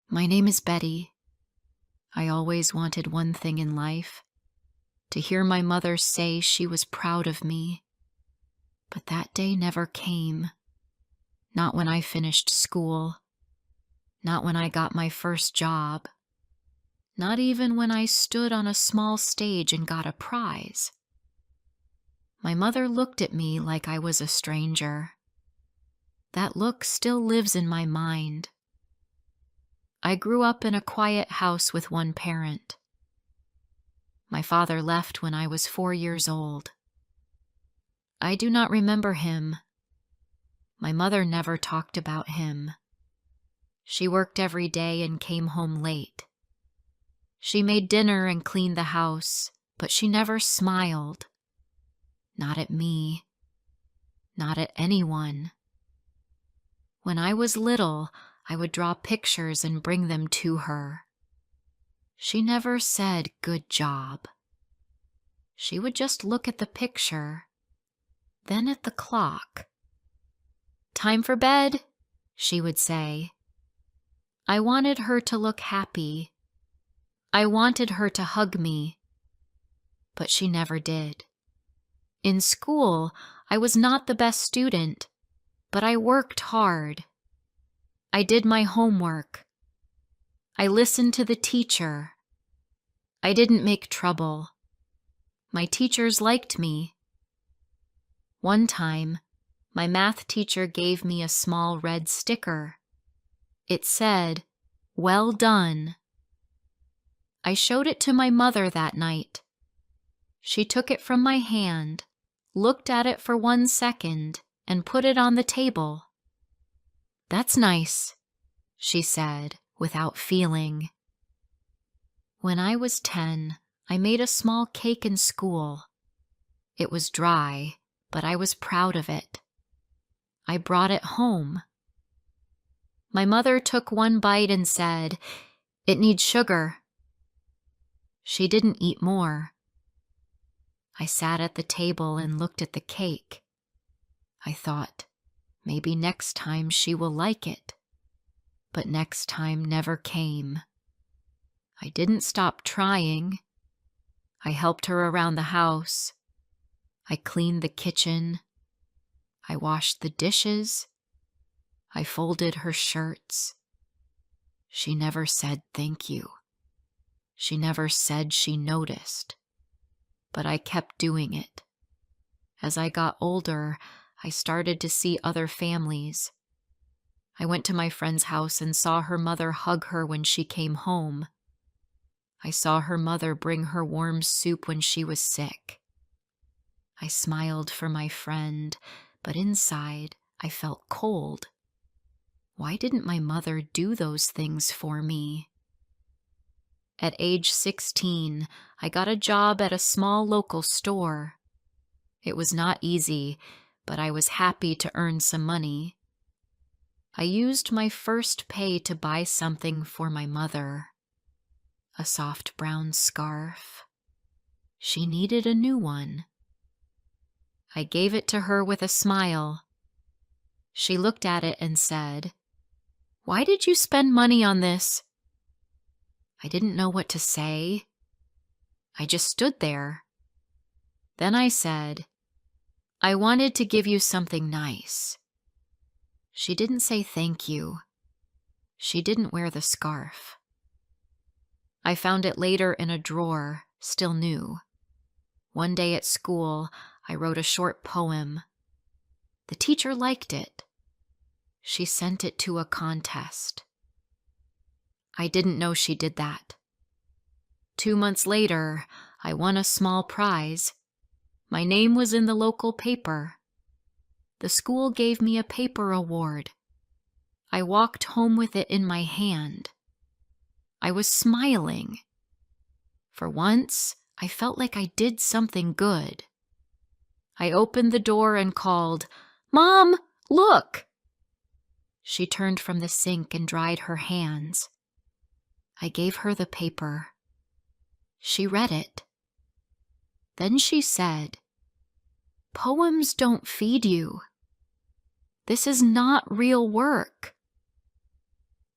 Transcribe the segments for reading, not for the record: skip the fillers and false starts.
My name is Betty. I always wanted one thing in life, to hear my mother say she was proud of me. But that day never came. Not when I finished school. Not when I got my first job. Not even when I stood on a small stage and got a prize. My mother looked at me like I was a stranger. That look still lives in my mind. I grew up in a quiet house with one parent. My father left when I was 4 years old. I do not remember him. My mother never talked about him. She worked every day and came home late. She made dinner and cleaned the house, but she never smiled. Not at me. Not at anyone. When I was little, I would draw pictures and bring them to her. She never said, "Good job." She would just look at the picture, then at the clock. "Time for bed," she would say. I wanted her to look happy. I wanted her to hug me, but she never did. In school, I was not the best student, but I worked hard. I did my homework. I listened to the teacher. I didn't make trouble. My teachers liked me. One time, my math teacher gave me a small red sticker. It said, "Well done." I showed it to my mother that night. She took it from my hand, looked at it for 1 second, and put it on the table. "That's nice," she said, without feeling. When I was 10, I made a small cake in school. It was dry, but I was proud of it. I brought it home. My mother took one bite and said, "It needs sugar." She didn't eat more. I sat at the table and looked at the cake. I thought, maybe next time she will like it. But next time never came. I didn't stop trying. I helped her around the house. I cleaned the kitchen. I washed the dishes. I folded her shirts. She never said thank you. She never said she noticed. But I kept doing it. As I got older, I started to see other families. I went to my friend's house and saw her mother hug her when she came home. I saw her mother bring her warm soup when she was sick. I smiled for my friend, but inside I felt cold. Why didn't my mother do those things for me? At age 16, I got a job at a small local store. It was not easy, but I was happy to earn some money. I used my first pay to buy something for my mother. A soft brown scarf. She needed a new one. I gave it to her with a smile. She looked at it and said, "Why did you spend money on this?" I didn't know what to say. I just stood there. Then I said, "I wanted to give you something nice." She didn't say thank you. She didn't wear the scarf. I found it later in a drawer, still new. One day at school, I wrote a short poem. The teacher liked it. She sent it to a contest. I didn't know she did that. 2 months later, I won a small prize. My name was in the local paper. The school gave me a paper award. I walked home with it in my hand. I was smiling. For once, I felt like I did something good. I opened the door and called, "Mom, look!" She turned from the sink and dried her hands. I gave her the paper. She read it. Then she said, "Poems don't feed you. This is not real work."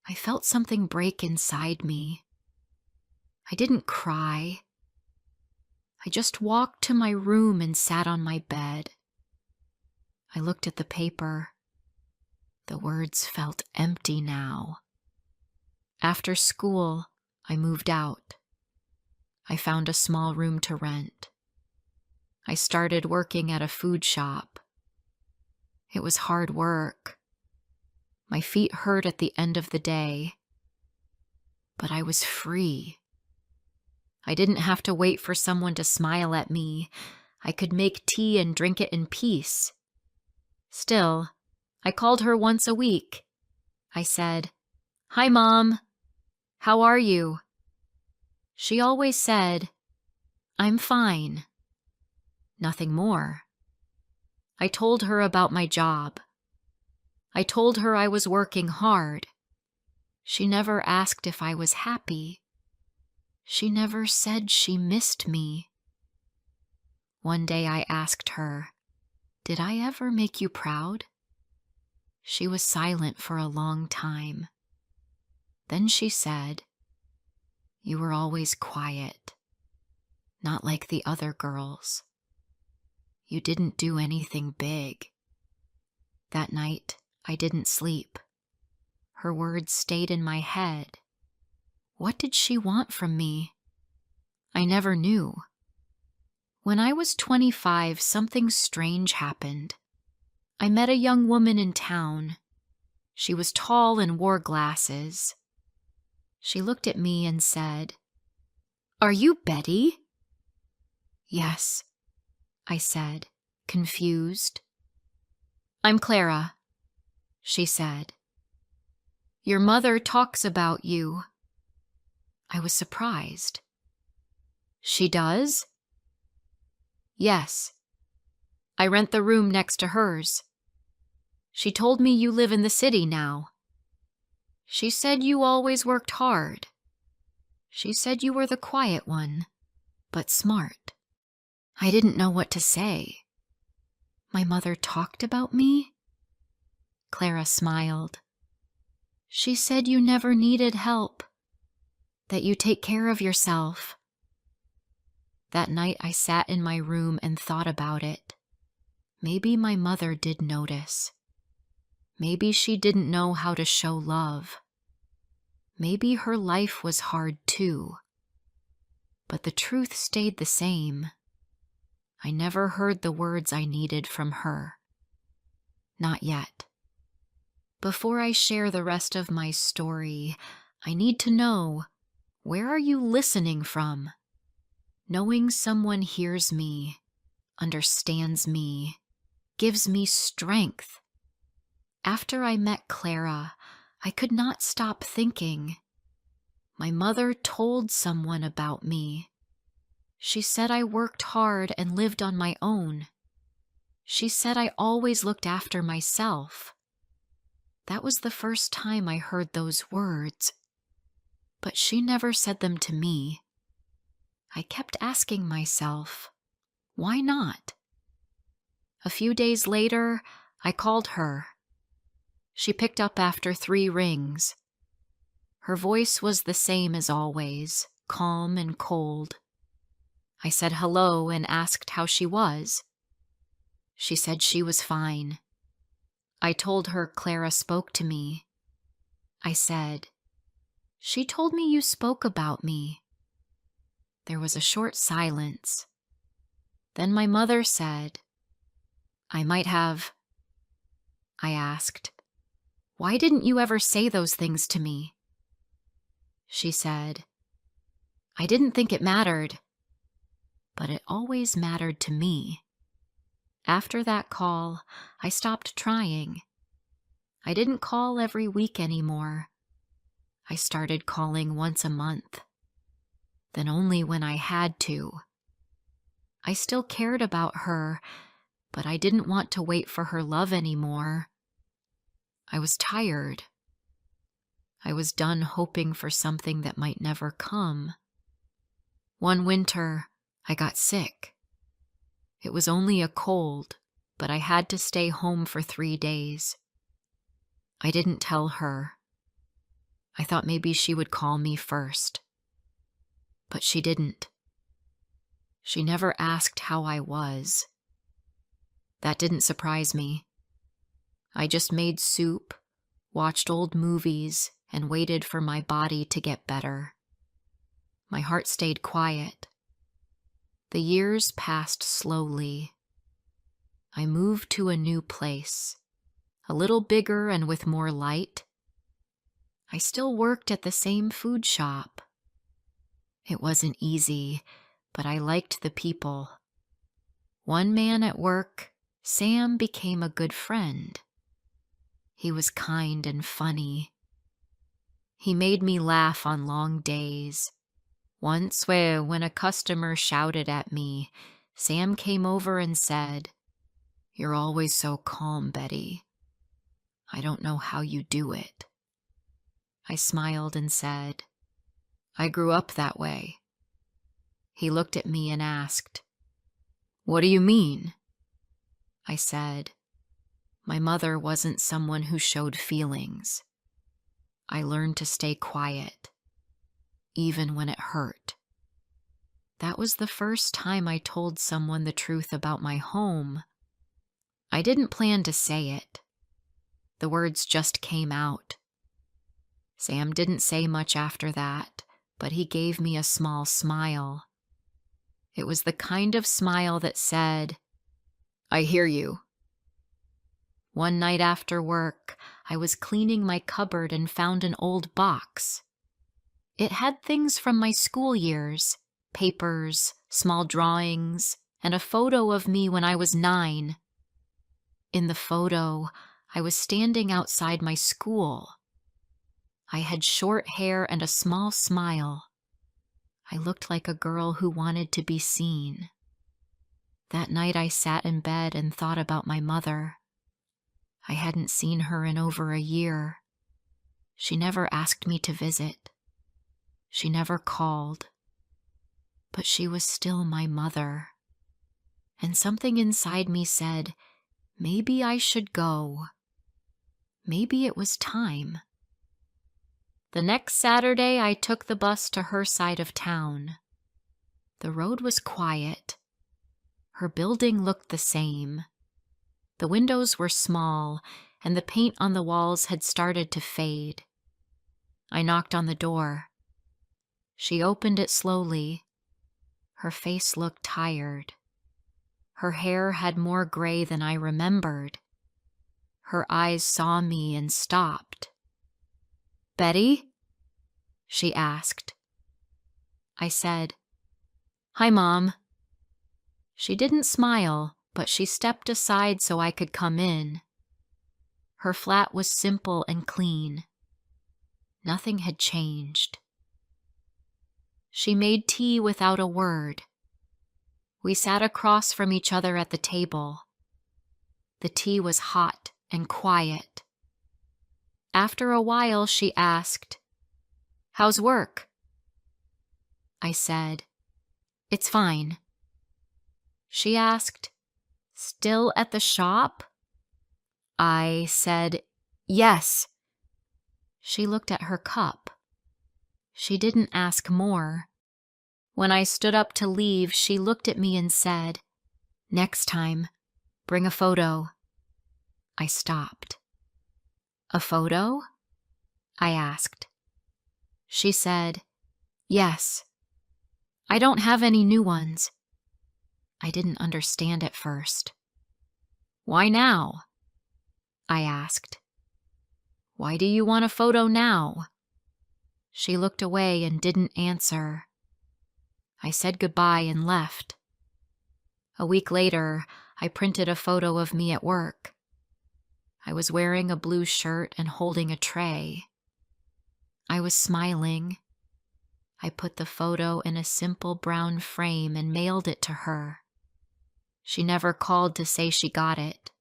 I felt something break inside me. I didn't cry. I just walked to my room and sat on my bed. I looked at the paper. The words felt empty now. After school, I moved out. I found a small room to rent. I started working at a food shop. It was hard work. My feet hurt at the end of the day. But I was free. I didn't have to wait for someone to smile at me. I could make tea and drink it in peace. Still, I called her once a week. I said, "Hi, Mom. How are you?" She always said, "I'm fine." Nothing more. I told her about my job. I told her I was working hard. She never asked if I was happy. She never said she missed me. One day I asked her, "Did I ever make you proud?" She was silent for a long time. Then she said, "You were always quiet, not like the other girls. You didn't do anything big." That night, I didn't sleep. Her words stayed in my head. What did she want from me? I never knew. When I was 25, something strange happened. I met a young woman in town. She was tall and wore glasses. She looked at me and said, "Are you Betty?" "Yes," I said, confused. "I'm Clara," she said. "Your mother talks about you." I was surprised. "She does?" "Yes. I rent the room next to hers. She told me you live in the city now. She said you always worked hard. She said you were the quiet one, but smart." I didn't know what to say. My mother talked about me? Clara smiled. "She said you never needed help, that you take care of yourself." That night I sat in my room and thought about it. Maybe my mother did notice. Maybe she didn't know how to show love. Maybe her life was hard too. But the truth stayed the same. I never heard the words I needed from her. Not yet. Before I share the rest of my story, I need to know, where are you listening from? Knowing someone hears me, understands me, gives me strength. After I met Clara, I could not stop thinking. My mother told someone about me. She said I worked hard and lived on my own. She said I always looked after myself. That was the first time I heard those words. But she never said them to me. I kept asking myself, why not? A few days later, I called her. She picked up after 3 rings. Her voice was the same as always, calm and cold. I said hello and asked how she was. She said she was fine. I told her Clara spoke to me. I said, "She told me you spoke about me." There was a short silence. Then my mother said, "I might have." I asked, "Why didn't you ever say those things to me?" She said, "I didn't think it mattered." But it always mattered to me. After that call, I stopped trying. I didn't call every week anymore. I started calling once a month. Then only when I had to. I still cared about her, but I didn't want to wait for her love anymore. I was tired. I was done hoping for something that might never come. One winter, I got sick. It was only a cold, but I had to stay home for 3 days. I didn't tell her. I thought maybe she would call me first, but she didn't. She never asked how I was. That didn't surprise me. I just made soup, watched old movies, and waited for my body to get better. My heart stayed quiet. The years passed slowly. I moved to a new place, a little bigger and with more light. I still worked at the same food shop. It wasn't easy, but I liked the people. One man at work, Sam, became a good friend. He was kind and funny. He made me laugh on long days. Once, when a customer shouted at me, Sam came over and said, "You're always so calm, Betty. I don't know how you do it." I smiled and said, "I grew up that way." He looked at me and asked, "What do you mean?" I said, "My mother wasn't someone who showed feelings. I learned to stay quiet, even when it hurt." That was the first time I told someone the truth about my home. I didn't plan to say it. The words just came out. Sam didn't say much after that, but he gave me a small smile. It was the kind of smile that said, "I hear you." One night after work, I was cleaning my cupboard and found an old box. It had things from my school years, papers, small drawings, and a photo of me when I was 9. In the photo, I was standing outside my school. I had short hair and a small smile. I looked like a girl who wanted to be seen. That night I sat in bed and thought about my mother. I hadn't seen her in over a year. She never asked me to visit. She never called. But she was still my mother. And something inside me said, maybe I should go. Maybe it was time. The next Saturday, I took the bus to her side of town. The road was quiet. Her building looked the same. The windows were small, and the paint on the walls had started to fade. I knocked on the door. She opened it slowly. Her face looked tired. Her hair had more gray than I remembered. Her eyes saw me and stopped. "Betty?" she asked. I said, "Hi, Mom." She didn't smile, but she stepped aside so I could come in. Her flat was simple and clean. Nothing had changed. She made tea without a word. We sat across from each other at the table. The tea was hot and quiet. After a while, she asked, "How's work?" I said, "It's fine." She asked, "Still at the shop?" I said, "Yes." She looked at her cup. She didn't ask more. When I stood up to leave, she looked at me and said, "Next time, bring a photo." I stopped. "A photo?" I asked. She said, "Yes. I don't have any new ones." I didn't understand at first. "Why now?" I asked. "Why do you want a photo now?" She looked away and didn't answer. I said goodbye and left. A week later, I printed a photo of me at work. I was wearing a blue shirt and holding a tray. I was smiling. I put the photo in a simple brown frame and mailed it to her. She never called to say she got it,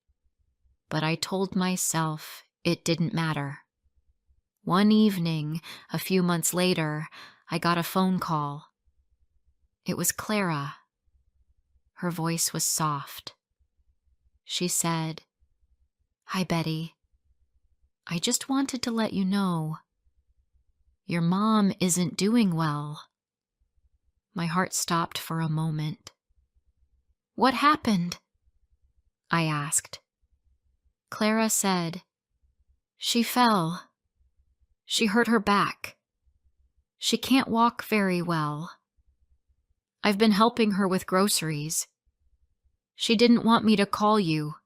but I told myself it didn't matter. One evening, a few months later, I got a phone call. It was Clara. Her voice was soft. She said, "Hi, Betty. I just wanted to let you know Your mom isn't doing well. My heart stopped for a moment. What happened? I asked. Clara said, she fell. She hurt her back. She can't walk very well. I've been helping her with groceries. She didn't want me to call you.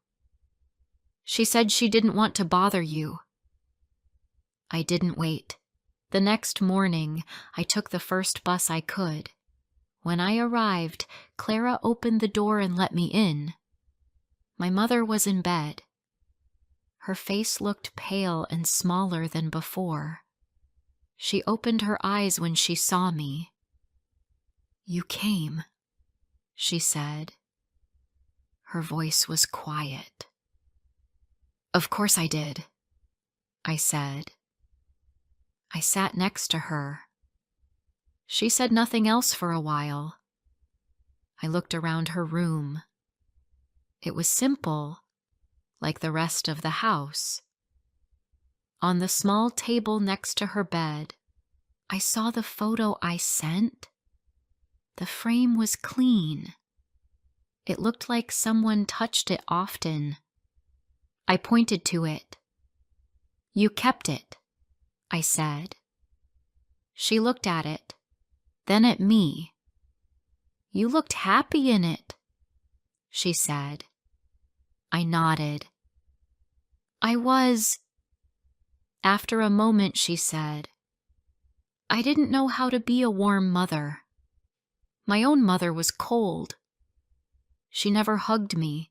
She said she didn't want to bother you. I didn't wait. The next morning, I took the first bus I could. When I arrived, Clara opened the door and let me in. My mother was in bed. Her face looked pale and smaller than before. She opened her eyes when she saw me. You came, she said. Her voice was quiet. Of course I did, I said. I sat next to her. She said nothing else for a while. I looked around her room. It was simple, like the rest of the house. On the small table next to her bed, I saw the photo I sent. The frame was clean. It looked like someone touched it often. I pointed to it. You kept it, I said. She looked at it, then at me. You looked happy in it, she said. I nodded. I was. After a moment, she said, I didn't know how to be a warm mother. My own mother was cold. She never hugged me.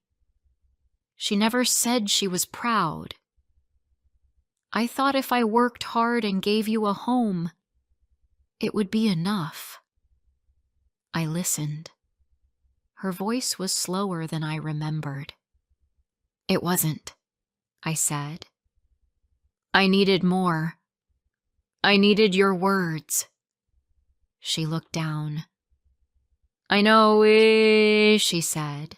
She never said she was proud. I thought if I worked hard and gave you a home, it would be enough. I listened. Her voice was slower than I remembered. It wasn't, I said. I needed more. I needed your words. She looked down. I know, she said.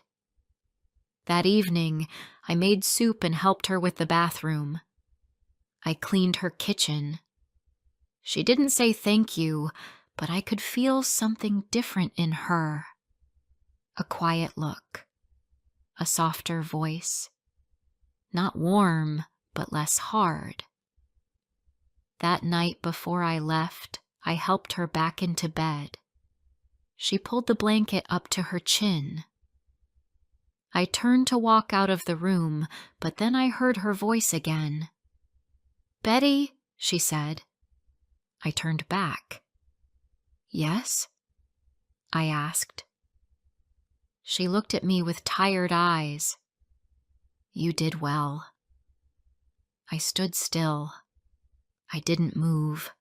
That evening, I made soup and helped her with the bathroom. I cleaned her kitchen. She didn't say thank you, but I could feel something different in her. A quiet look. A softer voice. Not warm, but less hard. That night before I left, I helped her back into bed. She pulled the blanket up to her chin. I turned to walk out of the room, but then I heard her voice again. Betty, she said. I turned back. Yes? I asked. She looked at me with tired eyes. You did well. I stood still. I didn't move.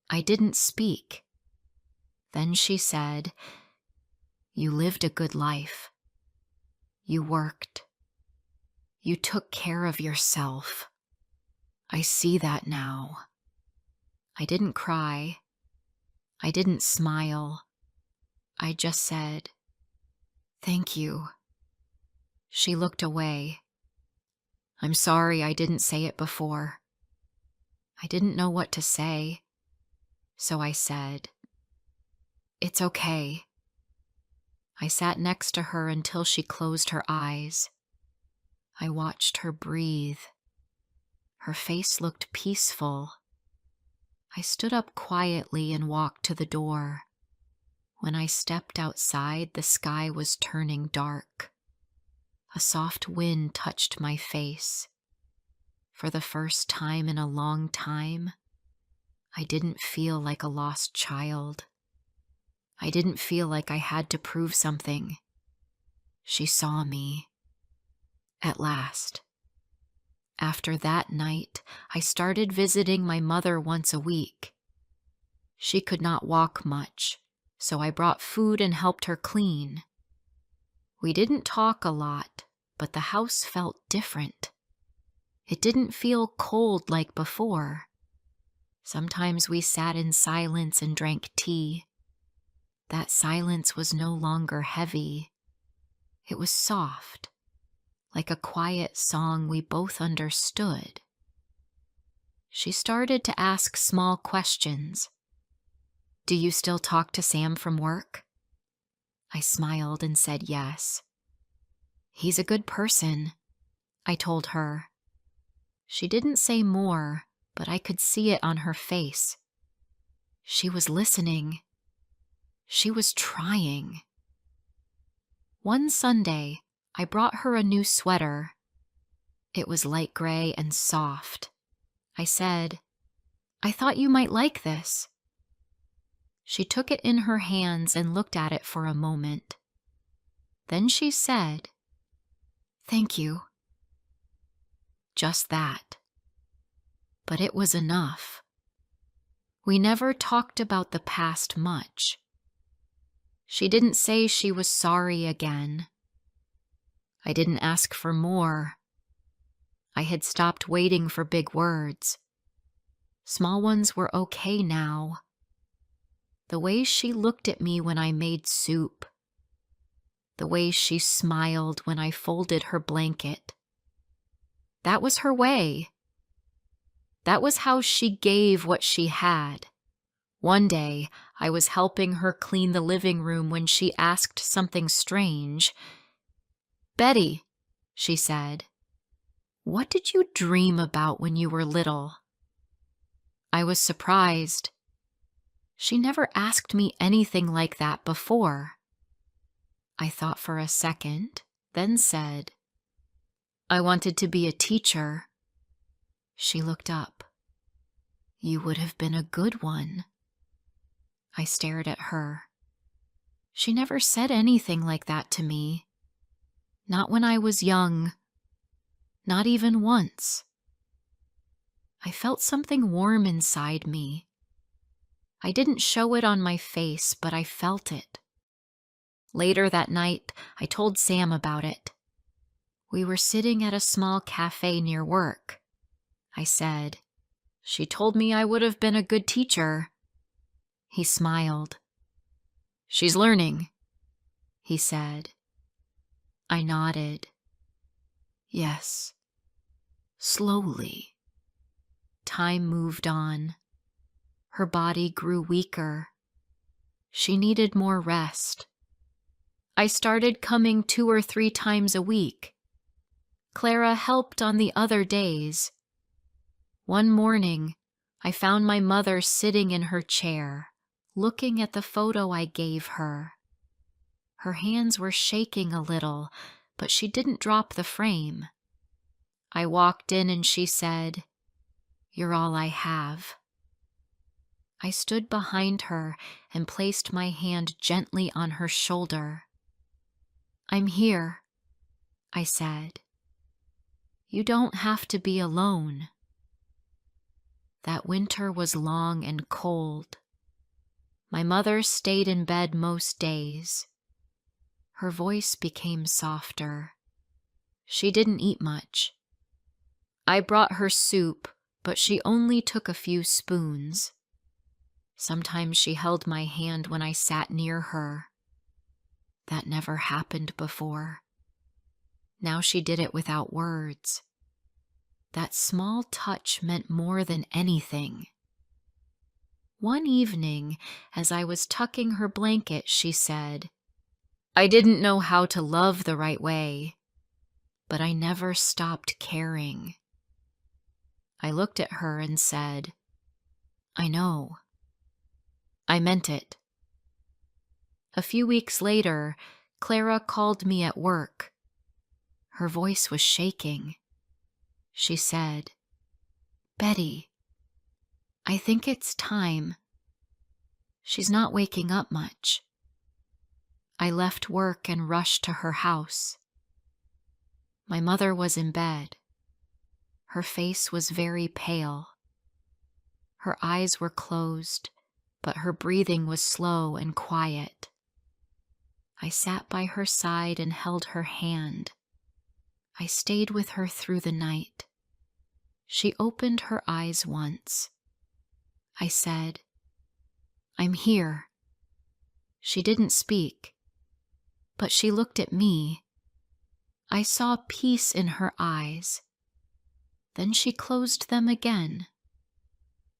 I didn't speak. Then she said, You lived a good life. You worked. You took care of yourself. I see that now. I didn't cry. I didn't smile. I just said, Thank you. She looked away. I'm sorry I didn't say it before. I didn't know what to say. So I said, It's okay. I sat next to her until she closed her eyes. I watched her breathe. Her face looked peaceful. I stood up quietly and walked to the door. When I stepped outside, the sky was turning dark. A soft wind touched my face. For the first time in a long time, I didn't feel like a lost child. I didn't feel like I had to prove something. She saw me. At last. After that night, I started visiting my mother once a week. She could not walk much, so I brought food and helped her clean. We didn't talk a lot, but the house felt different. It didn't feel cold like before. Sometimes we sat in silence and drank tea. That silence was no longer heavy. It was soft, like a quiet song we both understood. She started to ask small questions. "Do you still talk to Sam from work?" I smiled and said yes. "He's a good person," I told her. She didn't say more, but I could see it on her face. She was listening. She was trying. One Sunday, I brought her a new sweater. It was light gray and soft. I said, "I thought you might like this." She took it in her hands and looked at it for a moment. Then she said, "Thank you." Just that. But it was enough. We never talked about the past much. She didn't say she was sorry again. I didn't ask for more. I had stopped waiting for big words. Small ones were okay now. The way she looked at me when I made soup. The way she smiled when I folded her blanket. That was her way. That was how she gave what she had. One day, I was helping her clean the living room when she asked something strange. "Betty," she said, "what did you dream about when you were little?" I was surprised. She never asked me anything like that before. I thought for a second, then said, "I wanted to be a teacher." She looked up. "You would have been a good one." I stared at her. She never said anything like that to me. Not when I was young. Not even once. I felt something warm inside me. I didn't show it on my face, but I felt it. Later that night, I told Sam about it. We were sitting at a small cafe near work. I said, "She told me I would have been a good teacher." He smiled. "She's learning," he said. I nodded. Yes. Slowly. Time moved on. Her body grew weaker. She needed more rest. I started coming 2 or 3 times a week. Clara helped on the other days. One morning, I found my mother sitting in her chair, looking at the photo I gave her. Her hands were shaking a little, but she didn't drop the frame. I walked in and she said, "You're all I have." I stood behind her and placed my hand gently on her shoulder. "I'm here," I said. "You don't have to be alone." That winter was long and cold. My mother stayed in bed most days. Her voice became softer. She didn't eat much. I brought her soup, but she only took a few spoons. Sometimes she held my hand when I sat near her. That never happened before. Now she did it without words. That small touch meant more than anything. One evening, as I was tucking her blanket, she said, "I didn't know how to love the right way, but I never stopped caring." I looked at her and said, "I know." I meant it. A few weeks later, Clara called me at work. Her voice was shaking. She said, "Betty, I think it's time. She's not waking up much." I left work and rushed to her house. My mother was in bed. Her face was very pale. Her eyes were closed, but her breathing was slow and quiet. I sat by her side and held her hand. I stayed with her through the night. She opened her eyes once. I said, "I'm here." She didn't speak, but she looked at me. I saw peace in her eyes. Then she closed them again.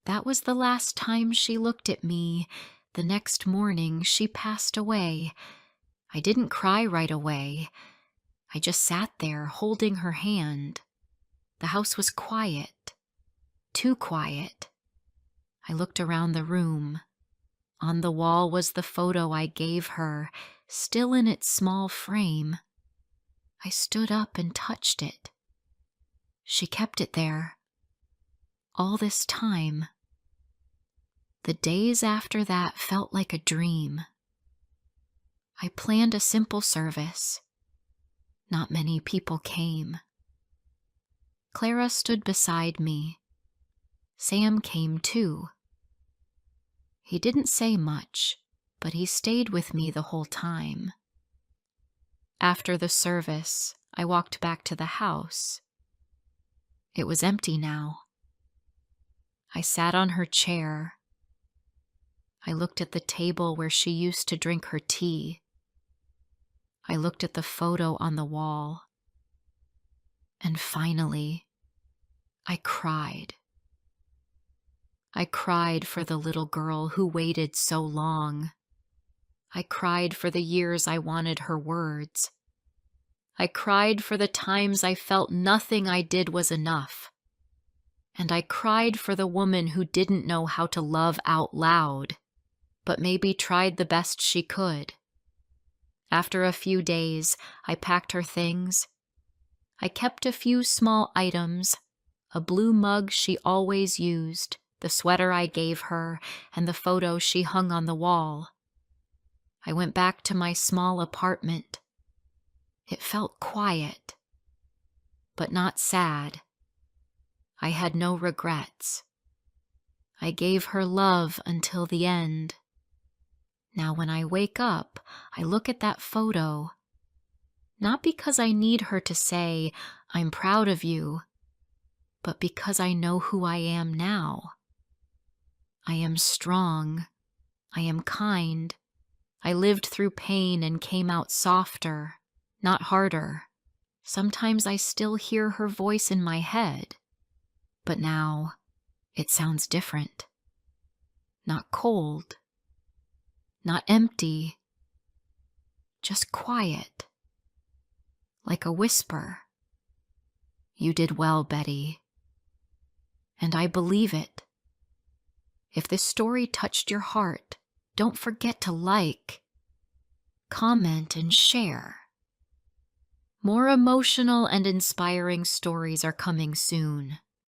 That was the last time she looked at me. The next morning, she passed away. I didn't cry right away. I just sat there holding her hand. The house was quiet, too quiet. I looked around the room. On the wall was the photo I gave her, still in its small frame. I stood up and touched it. She kept it there. All this time. The days after that felt like a dream. I planned a simple service. Not many people came. Clara stood beside me. Sam came too. He didn't say much, but he stayed with me the whole time. After the service, I walked back to the house. It was empty now. I sat on her chair. I looked at the table where she used to drink her tea. I looked at the photo on the wall. And finally, I cried. I cried for the little girl who waited so long. I cried for the years I wanted her words. I cried for the times I felt nothing I did was enough. And I cried for the woman who didn't know how to love out loud, but maybe tried the best she could. After a few days, I packed her things. I kept a few small items, a blue mug she always used, the sweater I gave her, and the photo she hung on the wall. I went back to my small apartment. It felt quiet, but not sad. I had no regrets. I gave her love until the end. Now when I wake up, I look at that photo, not because I need her to say, "I'm proud of you," but because I know who I am now. I am strong. I am kind. I lived through pain and came out softer, not harder. Sometimes I still hear her voice in my head, but now it sounds different. Not cold, not empty, just quiet, like a whisper. You did well, Betty. And I believe it. If this story touched your heart, don't forget to like, comment, and share. More emotional and inspiring stories are coming soon.